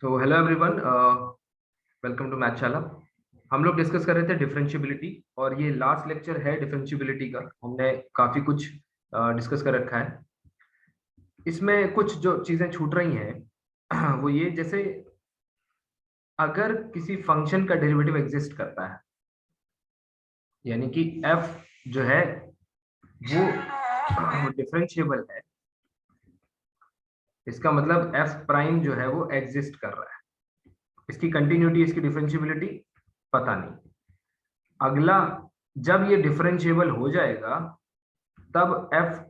So hello everyone, welcome to Mathshala. हम लोग discuss कर रहे थे डिफरेंशियबिलिटी और ये लास्ट लेक्चर है डिफरेंशियबिलिटी का। हमने काफी कुछ डिस्कस कर रखा है। इसमें कुछ जो चीजें छूट रही हैं वो ये, जैसे अगर किसी फंक्शन का डेरिवेटिव एग्जिस्ट करता है, यानी कि f जो है वो डिफरेंशिएबल है, इसका मतलब f प्राइम जो है वो एग्जिस्ट कर रहा है। इसकी कंटिन्यूटी, इसकी डिफरेंशियबिलिटी पता नहीं। अगला, जब ये डिफरेंशिएबल हो जाएगा तब f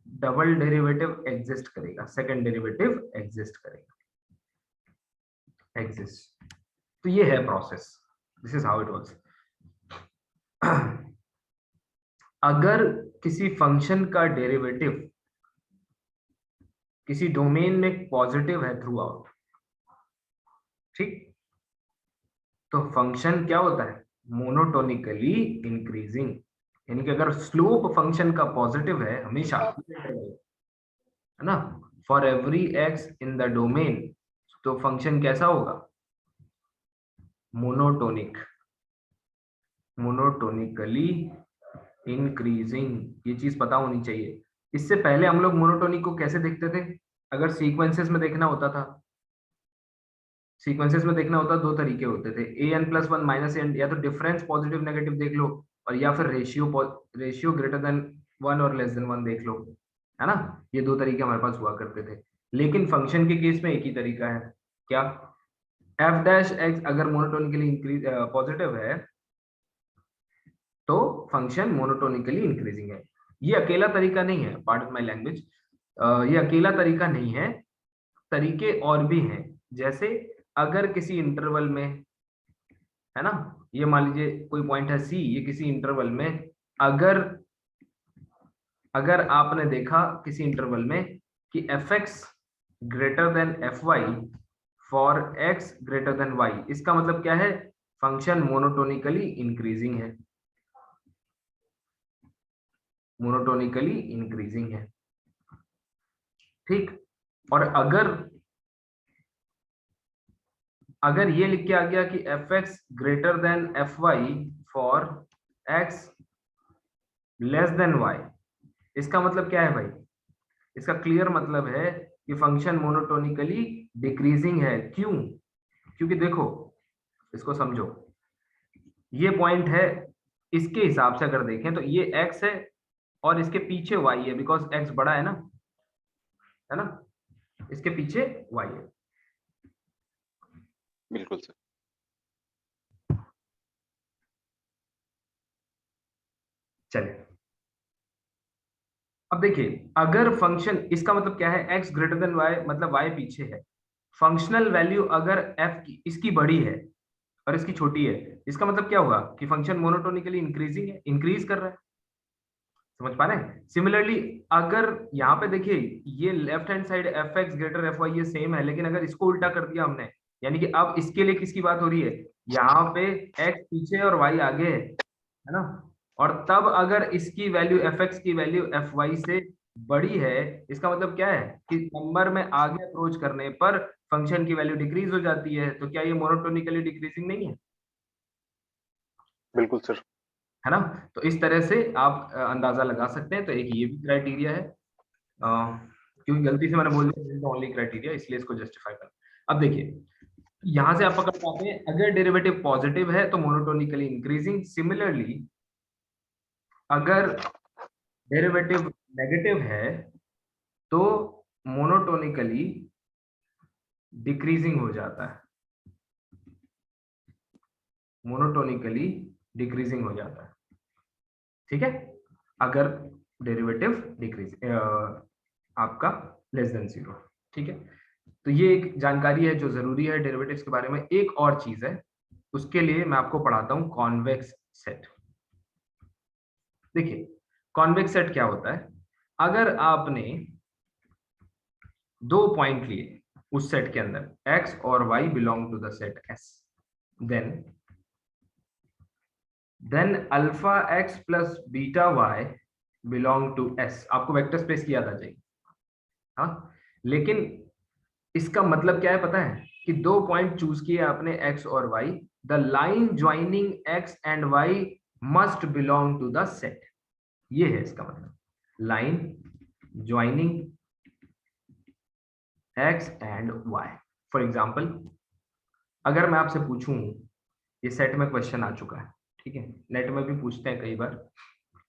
डबल डेरिवेटिव एग्जिस्ट करेगा, सेकंड डेरिवेटिव एग्जिस्ट करेगा, एग्जिस्ट। तो ये है process, this is how it works. अगर किसी फंक्शन का डेरिवेटिव किसी डोमेन में पॉजिटिव है थ्रू आउट, ठीक, तो फंक्शन क्या होता है? Monotonically increasing. यानी कि अगर स्लोप फंक्शन का पॉजिटिव है हमेशा, है ना, for every x in the domain, तो फंक्शन कैसा होगा? Monotonic, monotonically increasing. ये चीज पता होनी चाहिए। इससे पहले हम लोग मोनोटोनिक को कैसे देखते थे? अगर सीक्वेंसेस में देखना होता था, सीक्वेंसेस में देखना होता, दो तरीके होते थे, A N plus one minus N, या तो डिफरेंस पॉजिटिव नेगेटिव देख लो, और या फिर रेशियो ग्रेटर देन वन और लेस देन वन देख लो, है ना। ये दो तरीके हमारे पास हुआ करते थे। लेकिन फंक्शन के केस में एक ही तरीका है, क्या? एफ डैश एक्स अगर मोनोटोनिकली इंक्रीज पॉजिटिव है तो फंक्शन मोनोटोनिकली इंक्रीजिंग है। ये अकेला तरीका नहीं है, पार्ट ऑफ माय लैंग्वेज, ये अकेला तरीका नहीं है, तरीके और भी हैं। जैसे अगर किसी इंटरवल में, है ना, ये मान लीजिए कोई पॉइंट है सी, ये किसी इंटरवल में, अगर अगर आपने देखा किसी इंटरवल में कि f x greater than f y for x greater than y, इसका मतलब क्या है? फंक्शन मोनोटोनिकली इंक्रीजिंग है, मोनोटोनिकली इंक्रीजिंग है, ठीक। और अगर अगर ये लिख के आ गया कि f x greater than f y for x less than y, इसका मतलब क्या है भाई? इसका क्लियर मतलब है कि फंक्शन मोनोटोनिकली डिक्रीजिंग है। क्यों? क्योंकि देखो, इसको समझो, ये पॉइंट है, इसके हिसाब से अगर देखें तो ये x है और इसके पीछे y है, बिकॉज x बड़ा है ना, इसके पीछे y है। बिल्कुल सर। चलिए, अब देखिए, अगर फंक्शन, इसका मतलब क्या है? x ग्रेटर देन y, मतलब y पीछे है। फंक्शनल वैल्यू अगर f की, इसकी बड़ी है और इसकी छोटी है, इसका मतलब क्या होगा? कि फंक्शन मोनोटोनिकली इंक्रीजिंग है, इंक्रीज कर रहा है। समझ पा रहे हैं? सिमिलरली अगर यहाँ पे देखिए, ये left hand side f x greater f y ये सेम है, लेकिन अगर इसको उल्टा कर दिया हमने, यानी कि अब इसके लिए किसकी बात हो रही है? यहाँ पे एक्स पीछे और वाई आगे है ना, और तब अगर इसकी वैल्यू एफ एक्स की वैल्यू एफ वाई से बड़ी है, इसका मतलब क्या है? कि नंबर में आगे अप्रोच करने पर फंक्शन की वैल्यू डिक्रीज हो जाती है। तो क्या ये मोनोटोनिकली डिक्रीजिंग नहीं है? बिल्कुल सर। है ना। तो इस तरह से आप अंदाजा लगा सकते हैं। तो एक ये भी क्राइटेरिया है, क्योंकि गलती से मैंने बोल दिया ओनली क्राइटेरिया, इसलिए इसको जस्टिफाई कर। अब देखिए, यहां से आप पकड़ पाते हैं, अगर डेरिवेटिव पॉजिटिव है तो मोनोटोनिकली इंक्रीजिंग। सिमिलरली अगर डेरिवेटिव नेगेटिव है तो मोनोटोनिकली डिक्रीजिंग हो जाता है, मोनोटोनिकली डिक्रीजिंग हो जाता है, ठीक है, अगर डेरिवेटिव डिक्रीज आपका लेस देन जीरो, ठीक है। तो ये एक जानकारी है जो जरूरी है डेरिवेटिव्स के बारे में। एक और चीज है, उसके लिए मैं आपको पढ़ाता हूं, कॉन्वेक्स सेट। देखिए, कॉन्वेक्स सेट क्या होता है? अगर आपने दो पॉइंट लिए उस सेट के अंदर, x और y belong to the set S, then alpha x plus beta y belong to S। आपको वेक्टर स्पेस की याद आ जाएगी, हाँ। लेकिन इसका मतलब क्या है पता है? कि दो पॉइंट चूज किए आपने x और y, the line joining x and y must belong to the set. ये है इसका मतलब, line joining x and y। For example अगर मैं आपसे पूछूं, ये सेट में क्वेश्चन आ चुका है, ठीक है, नेट में भी पूछते हैं कई बार,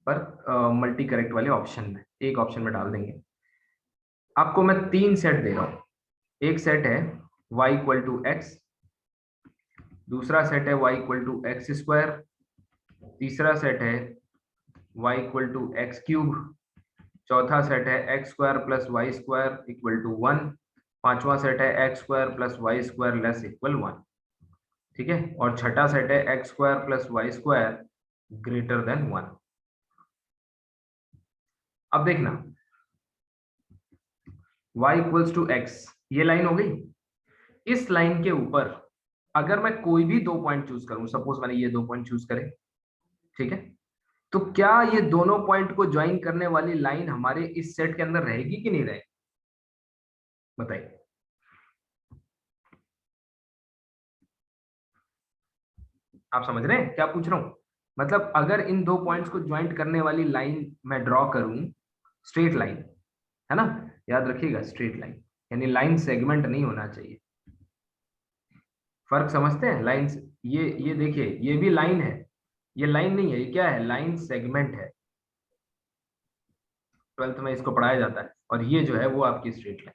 पर मल्टी करेक्ट वाले ऑप्शन में एक ऑप्शन में डाल देंगे। आपको मैं 3 सेट दे रहा हूं, एक सेट है y इक्वल टू एक्स, दूसरा सेट है y equal to x square, तीसरा सेट है y equal to x cube, चौथा सेट है x square plus y square equal to 1, पांचवा सेट है x square plus y square less equal 1, ठीक है, और छठा सेट है x square plus y square greater than 1। अब देखना y इक्वल्स टू एक्स, ये लाइन हो गई। इस लाइन के ऊपर अगर मैं कोई भी दो पॉइंट चूज करूं, सपोज मैंने ये दो पॉइंट चूज करे, ठीक है, तो क्या ये दोनों पॉइंट को ज्वाइन करने वाली लाइन हमारे इस सेट के अंदर रहेगी कि नहीं रहेगी, बताइए। आप समझ रहे हैं क्या पूछ रहा हूं? मतलब अगर इन दो पॉइंट्स को ज्वाइंट करने वाली लाइन मैं ड्रॉ करूं, स्ट्रेट लाइन, है ना, याद रखिएगा स्ट्रेट लाइन, यानी लाइन सेगमेंट नहीं होना चाहिए। फर्क समझते हैं लाइन, ये देखिए ये भी लाइन है, ये लाइन नहीं है, ये क्या है, लाइन सेगमेंट है, 12th में इसको पढ़ाया जाता है, और ये जो है वो आपकी स्ट्रेट लाइन।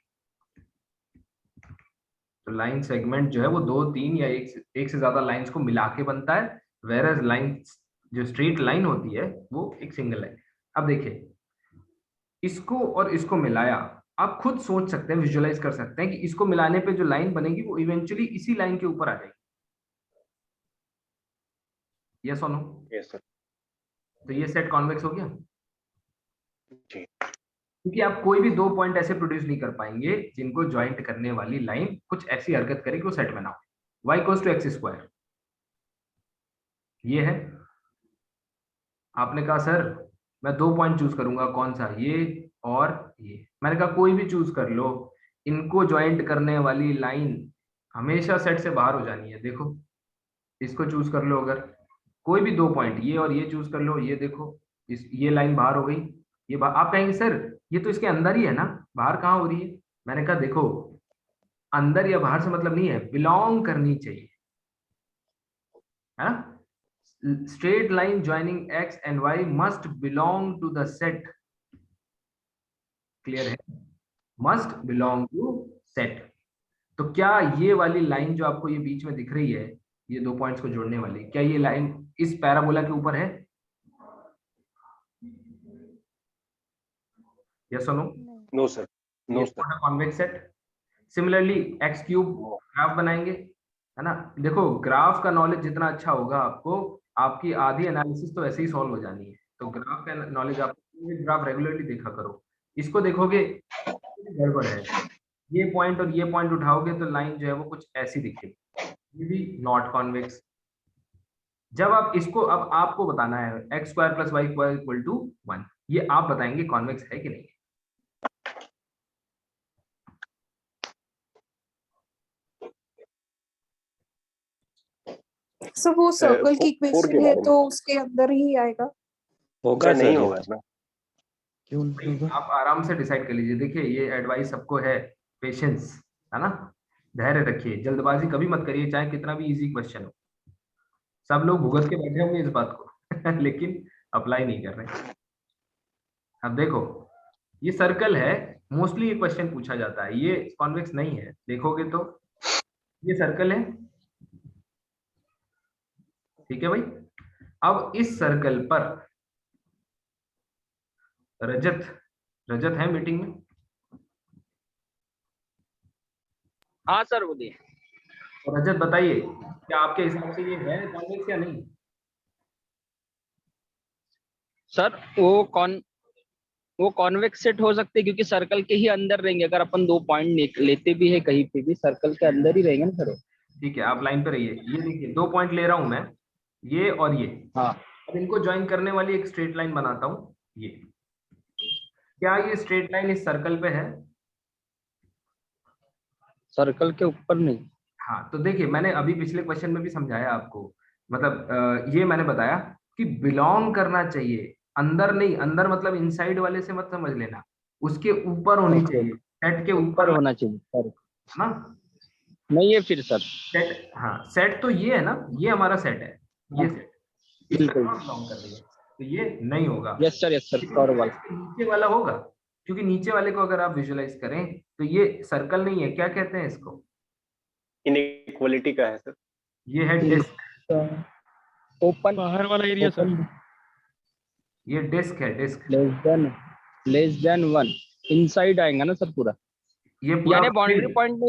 तो लाइन सेगमेंट जो है वो दो तीन या एक से ज्यादा लाइंस को मिला के बनता है, वेरएज लाइन जो स्ट्रेट लाइन होती है वो एक सिंगल लाइन। अब देखिए इसको और इसको मिलाया, आप खुद सोच सकते हैं, विजुअलाइज कर सकते हैं कि इसको मिलाने पे जो लाइन बनेगी वो इवेंचुअली इसी लाइन के ऊपर आ जाएगी। यस और नो? Yes sir. तो ये सेट कॉन्वेक्स हो गया, जी। क्योंकि आप कोई भी दो पॉइंट ऐसे प्रोड्यूस नहीं कर पाएंगे जिनको ज्वाइंट करने वाली लाइन कुछ ऐसी हरकत करे कि वो सेट में ना हो। y equals to x square, ये है। आपने कहा सर मैं दो पॉइंट चूज करूंगा, कौन सा, ये और ये। मैंने कहा कोई भी चूज कर लो, इनको ज्वाइंट करने वाली लाइन हमेशा सेट से बाहर हो जानी है। देखो इसको चूज कर लो, अगर कोई भी दो पॉइंट ये और ये चूज कर लो, ये देखो ये लाइन बाहर हो गई, ये आप कहेंगे सर ये तो इसके अंदर ही है ना, बाहर कहाँ हो रही है। मैंने कहा देखो अंदर या बाहर से मतलब नहीं है, बिलोंग करनी चाहिए, है ना। Straight line joining x and y must belong to the set, clear है, मस्ट बिलोंग टू सेट। तो क्या ये वाली लाइन जो आपको ये बीच में दिख रही है, ये दो पॉइंट्स को जोड़ने वाली, क्या ये लाइन इस पैराबोला के ऊपर है? यस और no? No sir, no sir. Convex set. Similarly x cube graph बनाएंगे, है ना। देखो ग्राफ का नॉलेज जितना अच्छा होगा आपको, आपकी आधी एनालिसिस तो ऐसे ही सॉल्व हो जानी है। तो ग्राफ का नॉलेज आप ग्राफ रेगुलरली देखा करो, इसको देखोगे गड़बड़ है, ये पॉइंट और ये पॉइंट उठाओगे तो लाइन जो है वो कुछ ऐसी दिखेगी, ये भी नॉट कॉन्वेक्स। जब आप इसको, अब आपको बताना है x square plus y square equal to 1, ये आप बताएंगे कॉन्वेक्स है कि नहीं। सर वो सर्कल की फोर के इक्वेशन है बारे में तो उसके अंदर ही आएगा। होगा, नहीं होगा ना, क्यों नहीं होगा? आप आराम से डिसाइड कर लीजिए। देखिए ये एडवाइस सबको है, पेशेंस, है ना, धैर्य रखिए, जल्दबाजी कभी मत करिए, चाहे कितना भी इजी क्वेश्चन हो। सब लोग भुगत के बैठे होंगे इस बात को लेकिन अप्लाई नहीं कर रहे। अब देखो ये सर्कल है, मोस्टली ये क्वेश्चन पूछा जाता है, ये कॉन्वेक्स नहीं है, देखोगे तो ये सर्कल है, ठीक है भाई। अब इस सर्कल पर रजत, रजत है मीटिंग में? हाँ सर बोलिए। तो रजत बताइए क्या आपके हिसाब से ये है कॉन्वेक्स या नहीं? सर वो कॉन्वेक्स सेट हो सकते हैं क्योंकि सर्कल के ही अंदर रहेंगे। अगर अपन दो पॉइंट लेते भी है कहीं पे भी, सर्कल के अंदर ही रहेंगे ना सर। ठीक है आप लाइन पे रहिए, ये देखिए दो पॉइंट ले रहा हूं मैं, ये और ये। हाँ अब इनको ज्वाइन करने वाली एक स्ट्रेट लाइन बनाता हूं, ये। क्या ये स्ट्रेट लाइन इस सर्कल पे है? सर्कल के ऊपर नहीं। हाँ तो देखिए मैंने अभी पिछले क्वेश्चन में भी समझाया आपको, मतलब ये मैंने बताया कि बिलोंग करना चाहिए, अंदर नहीं, अंदर मतलब इनसाइड वाले से मत समझ लेना, उसके ऊपर होनी ओके, चाहिए, सेट के ऊपर ऊपर होना चाहिए सर, ना। नहीं है फिर सर। सेट, हाँ सेट तो ये है ना, ये हमारा सेट है, ये सेट इसमें बिल्कुल, कहाँ बिलोंग कर रही है, तो ये नहीं होगा। यस सर, यस सर, लेकिन श्योर बेटा वाला। इसके नीचे वाला होगा, क्योंकि नीचे वाले को अगर आप विजुलाइज करें तो ये सर्कल नहीं है, क्या कहते हैं इसको, इनइक्वालिटी का है सर। ये है डिस्क, ओपन, बाहर वाला एरिया सर। ओपन ये डिस्क है, डिस्क। लेस देन 1 इनसाइड आएगा ना सर पूरा, ये पूरा यानी बाउंड्री फिर पॉइंट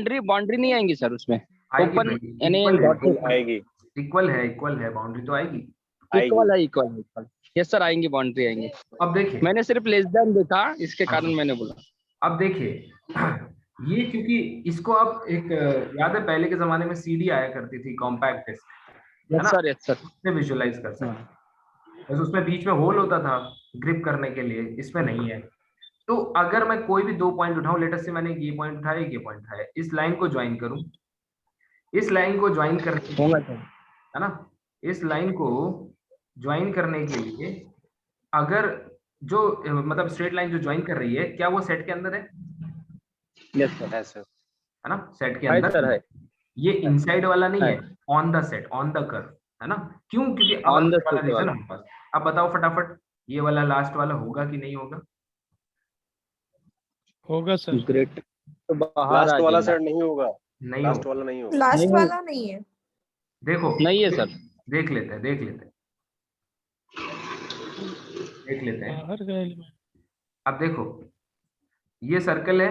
नहीं, बाउंड्री नहीं आएंगी सर उसमें, आएगी ओपन भाई, यानी इक्वल है, डॉटेड, आएगी, इक्वल है, बाउंड्री तो आएगी। इक्वल आएगी। है, इक्वल है, इक्वल। यस सर, आएंगी, बाउंड्री आएंगी। अब देखिए, मैंने सिर्फ लेस देन देखा, इसके कारण मैंने बोला। अब देखिए ये क्योंकि इसको आप एक याद है पहले के जमाने में सीडी आया करती थी कॉम्पैक्ट डिस्क, है यस ना, सर, यस सर। उससे विजुअलाइज कर सकते हाँ, हैं, बस उसमें बीच में होल होता था ग्रिप करने के लिए, इसमें नहीं है। तो अगर मैं कोई भी 2 पॉइंट उठाऊं, लेटेस्ट से मैंने ये पॉइंट उठाया, ये पॉइंट उठाया, इस लाइन को ज्वाइन करूं, इस लाइन को ज्वाइन करने के होगा लिए, सर। है ना, इस लाइन को ज्वाइन करने के लिए अगर जो मतलब स्ट्रेट लाइन जो ज्वाइन कर रही है, क्या वो सेट के अंदर है यस सर, है सर। ना, सेट के है अंदर सर, है, ये इनसाइड वाला नहीं है। है, on the set, on the curve, है ना। क्यों, क्योंकि अब ऑन आने द वाला सेट रीजन वाला, हमारे पास, अब बताओ फटाफट, ये वाला लास्ट वाला होगा कि नहीं होगा, होगा सर। ग्रेट, तो बाहर आ लास्ट वाला जाएगा। सर नहीं होगा, नहीं लास्ट होगा। वाला नहीं होगा। लास्ट नहीं, वाला नहीं है। देखो, नहीं है सर। देख लेते हैं, देख लेते हैं, देख लेते हैं। बाहर का एलिमेंट। अब देखो, ये सर्कल है,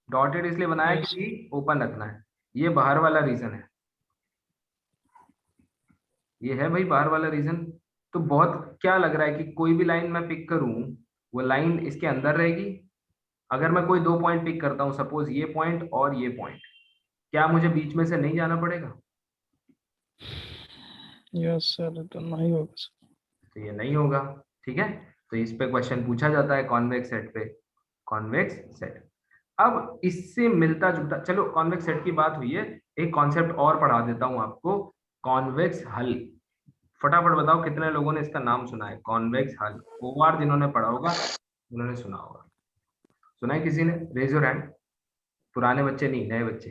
डॉटेड इसलिए बनाया Yes. कि ओपन रखना है, ये बाहर वाला रीजन है, ये है भाई बाहर वाला रीजन। तो बहुत क्या लग रहा है कि कोई भी लाइन मैं पिक करूं, वो लाइन इसके अंदर रहेगी। अगर मैं कोई 2 पॉइंट पिक करता हूं, सपोज ये पॉइंट और ये पॉइंट, क्या मुझे बीच में से नहीं जाना पड़ेगा, यस सर, तो नहीं होगा सर। तो ये नहीं होगा, ठीक है। तो इस पे क्वेश्चन पूछा जाता है कॉन्वेक्स सेट पे, कॉन्वेक्स सेट। अब इससे मिलता जुलता, चलो कॉन्वेक्स सेट की बात हुई है, एक कॉन्सेप्ट और पढ़ा देता हूं आपको, कॉन्वेक्स हल। फटाफट बताओ कितने लोगों ने इसका नाम सुना है, कॉन्वेक्स हल, ओआर जिन्होंने पढ़ा होगा उन्होंने सुना होगा, सुना है किसी ने, रेज योर हैंड, पुराने बच्चे नहीं, नए बच्चे।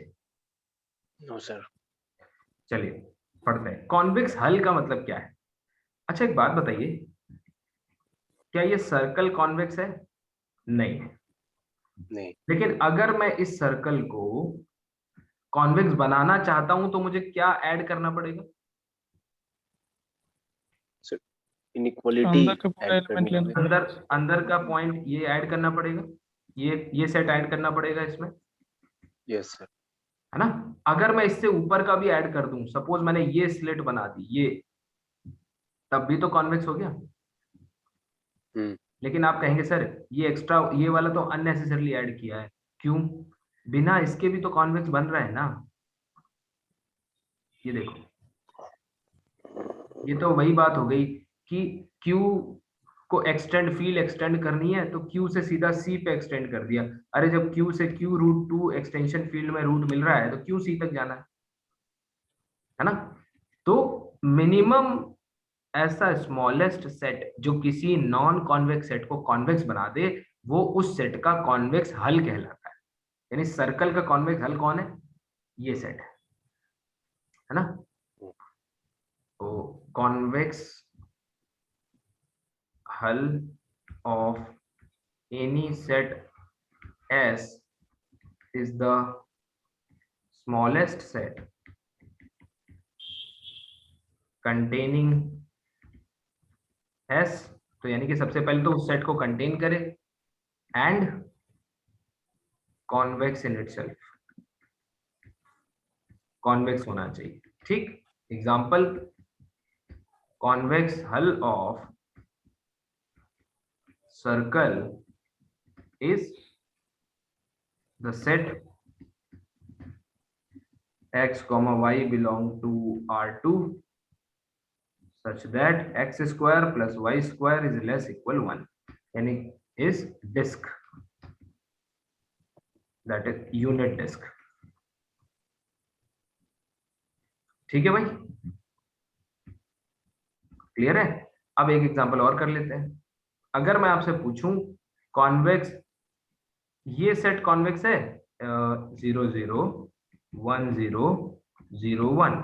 No sir. चलिए पढ़ते हैं, कॉन्वेक्स हल का मतलब क्या है। अच्छा एक बात बताइए, क्या ये सर्कल कॉन्वेक्स है, नहीं है, नहीं लेकिन अगर मैं इस सर्कल को कॉन्वेक्स बनाना चाहता हूं तो मुझे क्या ऐड करना पड़ेगा, सर, इनइक्वालिटी अंदर का पूरा ऐड एलिमेंट करनी लेना पड़ेगी। अंदर, पड़ेगा। अंदर का पॉइंट ये ऐड करना पड़ेगा, ये सेट ऐड करना पड़ेगा इसमें, यस सर। है ना। अगर मैं इससे ऊपर का भी ऐड कर दूं, सपोज मैंने ये स्लिट बना दी ये, तब भी तो कॉन्वेक्स हो गया। लेकिन आप कहेंगे सर ये एक्स्ट्रा, ये वाला तो अननेसेसरली ऐड किया है, क्यों, बिना इसके भी तो कॉन्वेक्स बन रहा है ना। ये देखो, ये तो वही बात हो गई कि Q को एक्सटेंड, फील्ड एक्सटेंड करनी है तो Q से सीधा C पे एक्सटेंड कर दिया। अरे जब Q से Q√2 एक्सटेंशन फील्ड में रूट मिल रहा है तो Q C तक जाना है ना। तो मिनिमम ऐसा स्मॉलेस्ट सेट जो किसी नॉन कॉन्वेक्स सेट को कॉन्वेक्स बना दे, वो उस सेट का कॉन्वेक्स हल कहलाता है। यानी सर्कल का कॉन्वेक्स हल कौन है, ये सेट है ना। तो कॉन्वेक्स हल of any set S is the smallest set containing S, तो यानी कि सबसे पहले तो उस सेट को कंटेन करे, and convex in itself, convex होना चाहिए, ठीक। एग्जांपल, कॉन्वेक्स हल of circle is the set x comma y belong to R2 such that x square plus y square is less equal 1, यानी is disk, that is unit disk, ठीक है भाई, clear है। अब एक एग्जांपल और कर लेते हैं। अगर मैं आपसे पूछूं कॉन्वेक्स, ये सेट कॉन्वेक्स है 0 0 1 0 0 1,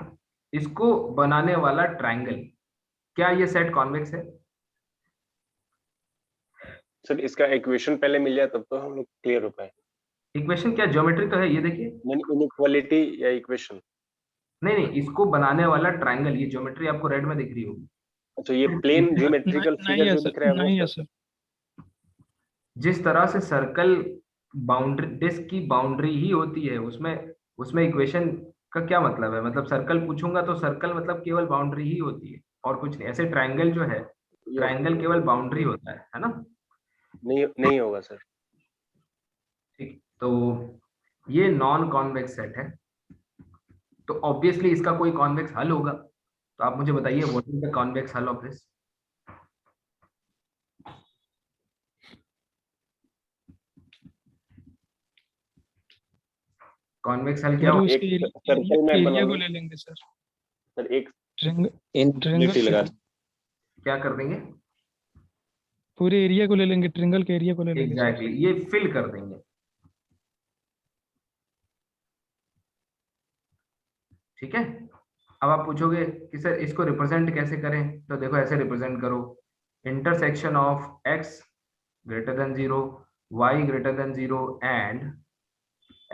इसको बनाने वाला ट्रायंगल, क्या ये सेट कॉन्वेक्स है? सर इसका इक्वेशन पहले मिल जाए तब तो हम लोग क्लियर हो पाए। इक्वेशन क्या, ज्योमेट्री तो है ये देखिए। इनइक्वालिटी या इक्वेशन? नहीं नहीं, इसको बनाने वाला ट्रायंगल, ये ज्योमेट्री आपको रेड में दिख रही होगी। अच्छा, ये प्लेन ज्योमेट्रिकल नहीं फिगर है जो सर, दिख रहा है नहीं है वो सर। जिस तरह से सर्कल बाउंड्री, डिस्क की बाउंड्री ही होती है, उसमें उसमें इक्वेशन का क्या मतलब है? मतलब सर्कल पूछूंगा तो सर्कल मतलब केवल बाउंड्री ही होती है और कुछ नहीं। ऐसे ट्रायंगल जो है, ट्रायंगल केवल बाउंड्री होता है ना? नहीं होगा सर। ठीक, तो ये नॉन कॉन्वेक्स सेट है, तो ऑब्वियसली इसका कोई कॉन्वेक्स हल होगा। तो आप मुझे बताइए व्हाट इज द कॉन्वेक्स हल ऑफ दिस? कॉन्वेक्स हल क्या सर होगा? उसके एक सर्कल में एरिया को बना ले लेंगे सर। सर, एक ट्रिंगल लगा क्या कर देंगे? पूरे एरिया को ले लेंगे, ट्रिंगल के एरिया को ले लेंगे सर। एग्जैक्टली, ये फिल कर देंगे। ठीक है। अब आप पूछोगे कि सर इसको रिप्रेजेंट कैसे करें, तो देखो ऐसे रिप्रेजेंट करो, intersection of x greater than 0, y greater than 0 and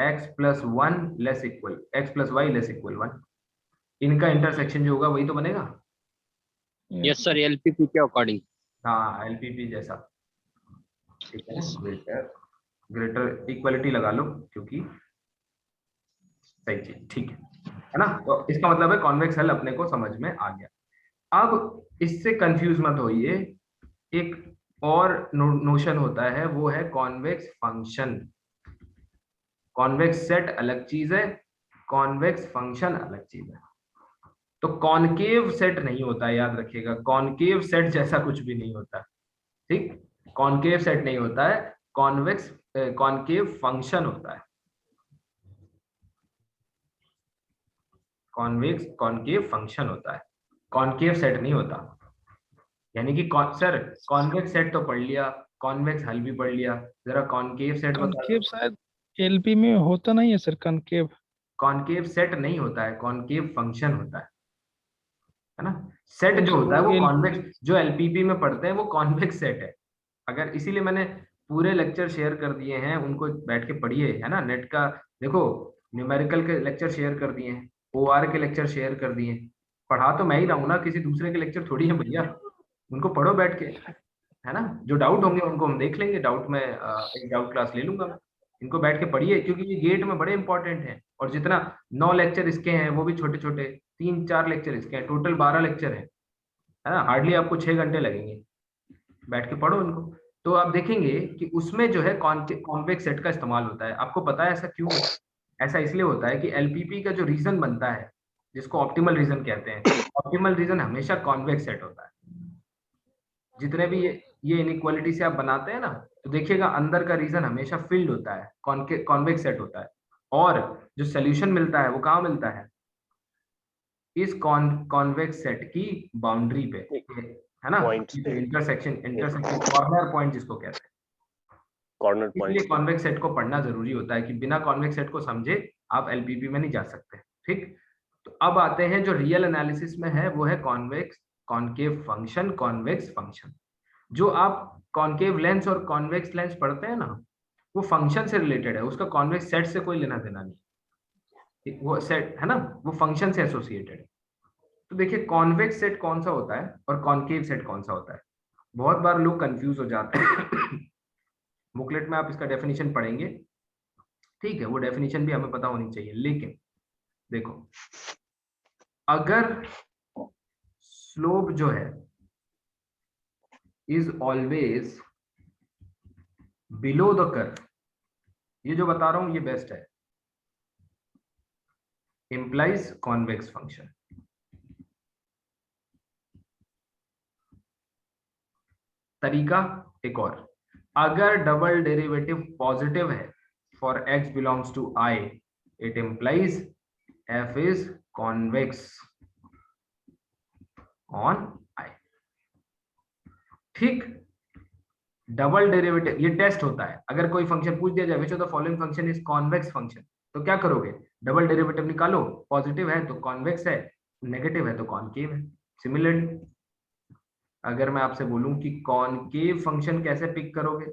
x plus 1 less equal, x plus y less equal 1, इनका इंटरसेक्शन जो होगा वही तो बनेगा। यस सर, एलपीपी के अकॉर्डिंग। हाँ, एलपीपी जैसा। ठीक है, Yes. ग्रेटर ग्रेटर इक्वलिटी लगा लो क्योंकि सही चीज, ठीक है ना? तो इसका मतलब है कॉन्वेक्स हल अपने को समझ में आ गया। अब इससे कंफ्यूज मत होइए, एक और नोशन होता है, वो है कॉन्वेक्स फंक्शन। कॉन्वेक्स सेट अलग चीज है, कॉन्वेक्स फंक्शन अलग चीज है। तो कॉनकेव सेट नहीं होता है, याद रखिएगा, कॉनकेव सेट जैसा कुछ भी नहीं होता। ठीक, कॉनकेव सेट नहीं होता है, कॉन्वेक्स कॉनकेव फंक्शन होता है। कॉन्वेक्स कॉनकेव फंक्शन होता है, कॉनकेव सेट नहीं होता। यानी कि सर कॉन्वेक्स सेट तो पढ़ लिया, कॉन्वेक्स हल भी पढ़ लिया, जरा कॉनकेव सेट बता कॉनकेव दो। शायद एलपी में होता नहीं है सर, कॉनकेव। कॉनकेव सेट नहीं होता है, कॉनकेव फंक्शन होता है ना? सेट जो अच्छा, होता है वो वो एल कॉन्वेक्स, जो एलपीपी में पढ़ते हैं वो कॉन्वेक्स सेट है। अगर इसीलिए मैंने पूरे लेक्चर शेयर कर दिए हैं, उनको बैठ के पढ़िए, है ना? नेट का देखो, न्यूमेरिकल के लेक्चर शेयर कर दिए हैं, ओआर के लेक्चर शेयर कर दिए हैं। पढ़ा तो मैं ही रहा हूं ना, किसी दूसरे के लेक्चर थोड़ी है भैया, उनको पढ़ो बैठ के, है ना? जो डाउट होंगे उनको हम देख लेंगे, डाउट में एक डाउट क्लास ले लूंगा मैं। इनको बैठ के पढ़िए क्योंकि ये गेट में बड़े इंपॉर्टेंट हैं। और जितना 9 लेक्चर इसके हैं वो भी छोटे छोटे, 3-4 लेक्चर इसके हैं, टोटल 12 लेक्चर है ना? हार्डली आपको 6 घंटे लगेंगे, बैठ के पढ़ो इनको। तो आप देखेंगे कि उसमें जो है कॉन्वेक्स सेट का इस्तेमाल होता है। आपको पता है ऐसा क्यों होता है? ऐसा इसलिए होता है कि एलपीपी का जो रीजन बनता है, जिसको ऑप्टिमल रीजन कहते हैं, ऑप्टिमल रीजन हमेशा कॉन्वेक्स सेट होता है। जितने भी ये इनइक्वालिटी से आप बनाते हैं ना, तो देखिएगा अंदर का रीजन हमेशा फिल्ड होता है, कॉन्वेक्स सेट होता है। और जो सोल्यूशन मिलता है वो कहाँ मिलता है? इस कॉन्वेक्स सेट की बाउंड्री पे, है ना? पॉइंट्स पे। इंटरसेक्शन कॉर्नर पॉइंट जिसको कहते हैं। कॉर्नर इसलिए पॉइंट्स पे। कॉन्वेक्स सेट को पढ़ना जरूरी होता है कि बिना कॉन्वेक्स सेट को समझे आप एलपीपी में नहीं जा सकते। ठीक, तो अब आते हैं जो रियल एनालिसिस में है, वो है convex concave function, convex function. जो आप कॉनकेव लेंस और कॉन्वेक्स लेंस पढ़ते हैं ना, वो फंक्शन से रिलेटेड है, उसका कॉन्वेक्स सेट से कोई लेना देना नहीं। ठीक, वो सेट है ना, वो फंक्शन से एसोसिएटेड है। तो देखिए कॉन्वेक्स सेट कौन सा होता है और कॉनकेव सेट कौन सा होता है, बहुत बार लोग कंफ्यूज हो जाते हैं। बुकलेट में आप इसका डेफिनेशन पढ़ेंगे, ठीक है, वो डेफिनेशन भी हमें पता होनी चाहिए। लेकिन देखो, अगर स्लोप जो है is always below the curve, ये जो बता रहा हूं ये बेस्ट है, इंप्लाइज कॉन्वेक्स फंक्शन। तरीका एक और, अगर डबल डेरिवेटिव पॉजिटिव है for x belongs to i, it implies f is convex. On I. ठीक, डबल डेरिवेटिव ये टेस्ट होता है। अगर कोई फंक्शन पूछ दिया जाए which of the following function is convex function, तो क्या करोगे, डबल डेरिवेटिव निकालो, पॉजिटिव है तो कॉन्वेक्स है, नेगेटिव है तो कॉनकेव है। सिमिलरली अगर मैं आपसे बोलूं कि कॉनकेव फंक्शन कैसे पिक करोगे,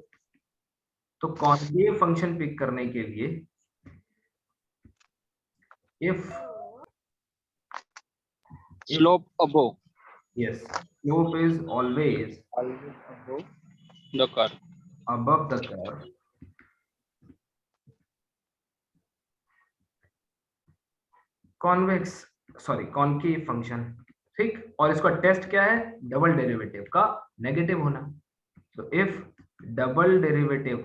तो कॉनकेव फंक्शन पिक करने के लिए if slope above yes slope is always the curve, above the curve, convex sorry concave function. ठीक, और इसका टेस्ट क्या है, डबल डेरिवेटिव का नेगेटिव होना। तो इफ डबल डेरिवेटिव,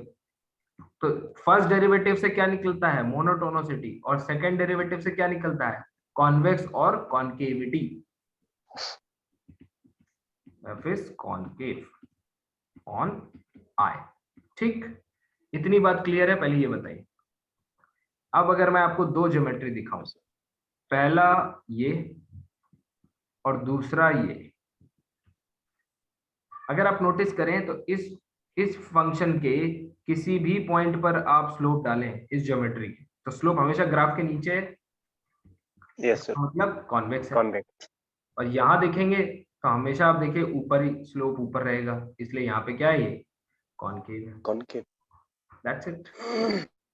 तो फर्स्ट डेरिवेटिव से क्या निकलता है, मोनोटोनोसिटी, और सेकंड डेरिवेटिव से क्या निकलता है, कॉन्वेक्स और कॉनकेविटी, f is concave on I। ठीक, इतनी बात क्लियर है, पहले ये बताइए। अब अगर मैं आपको दो ज्योमेट्री दिखाऊं, पहला ये और दूसरा ये, अगर आप नोटिस करें तो इस फंक्शन के किसी भी पॉइंट पर आप स्लोप डालें इस ज्योमेट्री की, तो स्लोप हमेशा ग्राफ के नीचे है, यस सर, मतलब कॉन्वेक्स है। कॉन्वेक्स। और यहाँ देखेंगे तो हमेशा आप देखिए ऊपर ही स्लोप ऊपर रहेगा, इसलिए यहाँ पे क्या है, ये कॉनकेव है। कॉन्केव। That's it.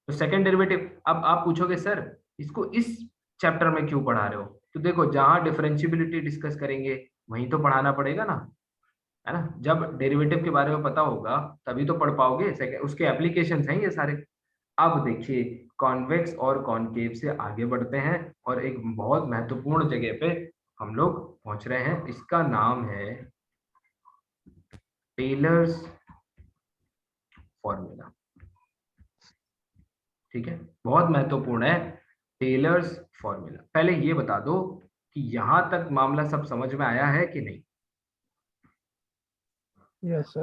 तो सेकंड डेरिवेटिव, अब आप पूछोगे सर इसको इस चैप्टर में क्यों पढ़ा रहे हो, तो देखो जहां डिफरेंशियबिलिटी डिस्कस करेंगे वहीं तो पढ़ाना पड़ेगा ना, है ना। जब डेरिवेटिव के बारे में पता होगा तभी तो पढ़ पाओगे, उसके एप्लीकेशंस हैं ये सारे। अब देखिए कॉन्वेक्स और कॉनकेव से आगे बढ़ते हैं और एक बहुत महत्वपूर्ण जगह पे हम लोग पहुंच रहे हैं, इसका नाम है टेलर्स फॉर्मूला। ठीक है, बहुत महत्वपूर्ण है टेलर्स फॉर्मूला। पहले ये बता दो कि यहां तक मामला सब समझ में आया है कि नहीं। Yes sir.